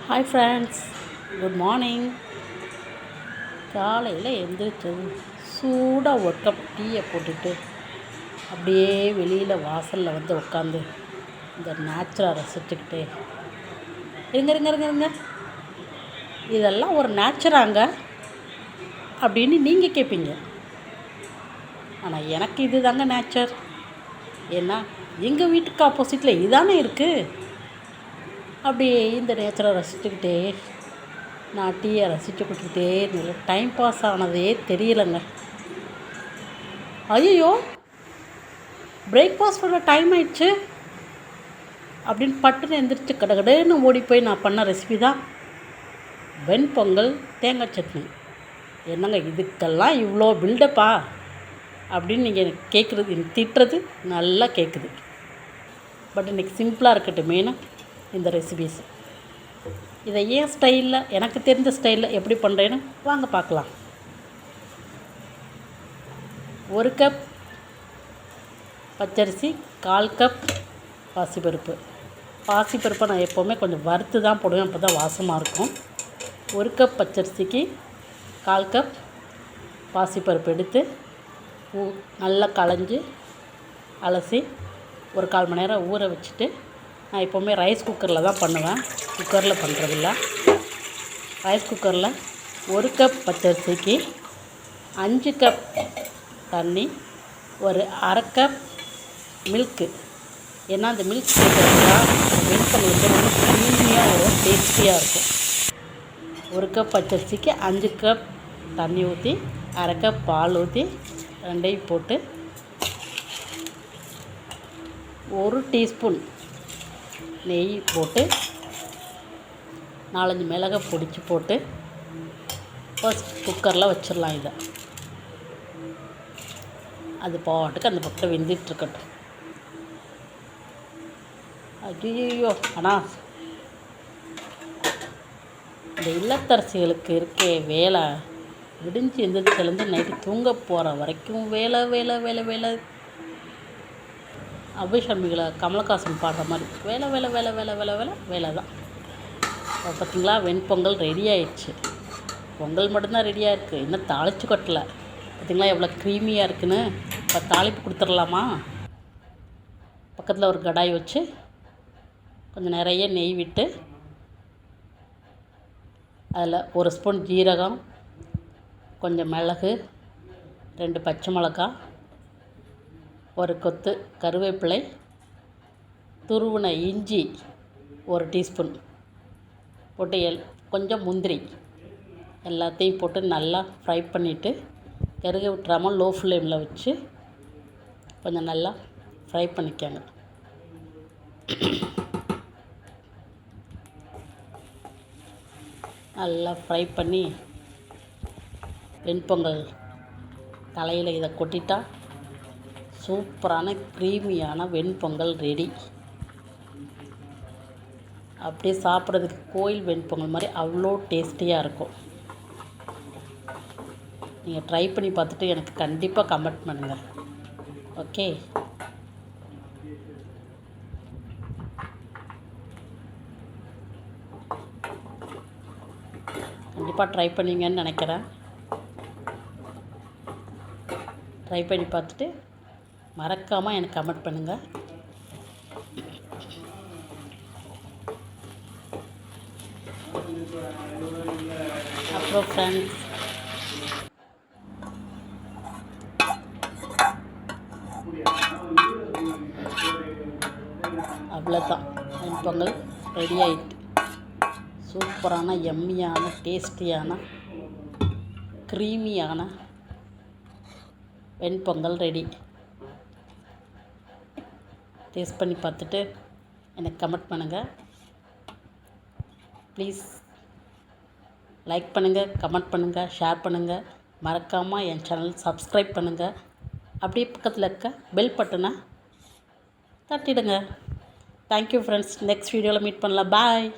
Hi friends, good morning. காலையில் எழுந்திரிச்சது சூடாக ஒரு கப் டீயை போட்டுட்டு அப்படியே வெளியில் வாசலில் வந்து உட்காந்து இந்த நேச்சரை ரசிச்சுக்கிட்டே இருங்க இருங்க இருங்க இருங்க இதெல்லாம் ஒரு நேச்சராங்க அப்படின்னு நீங்கள் கேட்பீங்க. ஆனால் எனக்கு இது தாங்க நேச்சர். ஏன்னா எங்கள் வீட்டுக்கு ஆப்போசிட்டில் இதானே இருக்குது. அப்படியே இந்த நேச்சரை ரசிச்சுக்கிட்டே நான் டீயை ரசிச்சுக்கிட்டே இருந்தேன். டைம் பாஸ் ஆனதே தெரியலைங்க. ஐயோ, பிரேக்ஃபாஸ்ட் பண்ண டைம் ஆயிடுச்சு அப்படின்னு பட்டுன்னு எந்திரிச்சு கடகடன்னு ஓடி போய் நான் பண்ண ரெசிபி தான் வெண்பொங்கல் தேங்காய் சட்னி. என்னங்க இதுக்கெல்லாம் இவ்வளோ பில்டப்பா அப்படின்னு நீங்கள் எனக்கு கேட்குறது, எனக்கு திட்டுறது நல்லா கேட்குது. பட் இன்றைக்கி சிம்பிளாக இருக்கட்டும் மெயினாக இந்த ரெசிபீஸ். இதை ஏன் ஸ்டைலில், எனக்கு தெரிஞ்ச ஸ்டைலில் எப்படி பண்ணுறேன்னு வாங்க பார்க்கலாம். 1 கப் பச்சரிசி, 1/4 கப் பாசிப்பருப்பு. பாசிப்பருப்பை நான் எப்போவுமே கொஞ்சம் வறுத்து தான் போடுவேன், அப்போ தான் வாசமாக இருக்கும். 1 கப் பச்சரிசிக்கு 1/4 கப் பாசிப்பருப்பு எடுத்து நல்லா களைஞ்சி அலசி ஒரு 1/4 மணி நேரம் ஊற வச்சுட்டு, நான் எப்போவுமே ரைஸ் குக்கரில் தான் பண்ணுவேன், குக்கரில் பண்ணுறதில்ல. ரைஸ் குக்கரில் 1 கப் பச்சரிசிக்கு 5 கப் தண்ணி, ஒரு 1/2 கப் மில்க்கு. ஏன்னா அந்த மில்க் சேர்க்குறதுனா மில்க் பண்ணுறது ரொம்ப க்ரீமியாக வரும், டேஸ்டியாக இருக்கும். 1 கப் பச்சரிசிக்கு 5 கப் தண்ணி ஊற்றி 1/2 கப் பால் ஊற்றி ரெண்டையும் போட்டு 1 டீஸ்பூன் நெய் போட்டு 4-5 மிளகை பொடிச்சு போட்டு ஃபர்ஸ்ட் குக்கரில் வச்சிடலாம். இதை அது பாட்டுக்கு அந்த பக்கம் வெந்துட்டுருக்கட்டும். ஐயோ, ஆனால் இந்த இல்லத்தரசிகளுக்கு இருக்கே வேலை, விடிஞ்சு எந்திரிச்சிலேருந்து நைட்டு தூங்க போகிற வரைக்கும் வேலை வேலை வேலை வேலை. அபிஷமிகளை கமலஹாசன் பாடுற மாதிரி வேலை வேலை வேலை வேலை வேலை வேலை வேலை தான். பார்த்திங்களா, வெண்பொங்கல் ரெடி ஆயிடுச்சு. பொங்கல் மட்டும்தான் ரெடியாக இருக்குது, இன்னும் தாளித்து கொட்டலை. பார்த்திங்களா எவ்வளோ க்ரீமியாக இருக்குன்னு. இப்போ தாளிப்பு கொடுத்துடலாமா? பக்கத்தில் ஒரு கடாய் வச்சு கொஞ்சம் நிறைய நெய் விட்டு அதில் 1 ஸ்பூன் ஜீரகம், கொஞ்சம் மிளகு, 2 பச்சை மிளகாய், 1 கொத்து கருவேப்பிலை, துருவின இஞ்சி 1 டீஸ்பூன் போட்டு கொஞ்சம் முந்திரி எல்லாத்தையும் போட்டு நல்லா ஃப்ரை பண்ணிவிட்டு கருக விட்டுறாமல் லோ ஃப்ளேமில் வச்சு கொஞ்சம் நல்லா ஃப்ரை பண்ணிக்கோங்க. நல்லா ஃப்ரை பண்ணி வெண்பொங்கல் தலையில் இதை கொட்டிட்டா சூப்பரான க்ரீமியான வெண்பொங்கல் ரெடி. அப்படியே சாப்பிட்றதுக்கு கோயில் வெண்பொங்கல் மாதிரி அவ்வளோ டேஸ்டியாக இருக்கும். நீங்கள் ட்ரை பண்ணி பார்த்துட்டு எனக்கு கண்டிப்பாக கமெண்ட் பண்ணுங்கள். ஓகே, கண்டிப்பாக ட்ரை பண்ணுவீங்கன்னு நினைக்கிறேன். ட்ரை பண்ணி பார்த்துட்டு மறக்காமல் எனக்கு கமெண்ட் பண்ணுங்கள். அப்புறம் ஃப்ரெண்ட்ஸ், அவ்வளோதான், வெண்பொங்கல் ரெடி ஆகிட்டு. சூப்பரான எம்மியான டேஸ்டியான க்ரீமியான வெண்பொங்கல் ரெடி. டேஸ்ட் பண்ணி பார்த்துட்டு எனக்கு கமெண்ட் பண்ணுங்கள். ப்ளீஸ் லைக் பண்ணுங்கள், கமெண்ட் பண்ணுங்கள், ஷேர் பண்ணுங்கள். மறக்காமல் என் சேனல் சப்ஸ்கிரைப் பண்ணுங்கள். அப்படியே பக்கத்தில் இருக்க பெல் பட்டனை தட்டிடுங்க. Thank you friends. நெக்ஸ்ட் வீடியோவில் மீட் பண்ணலாம். பாய்.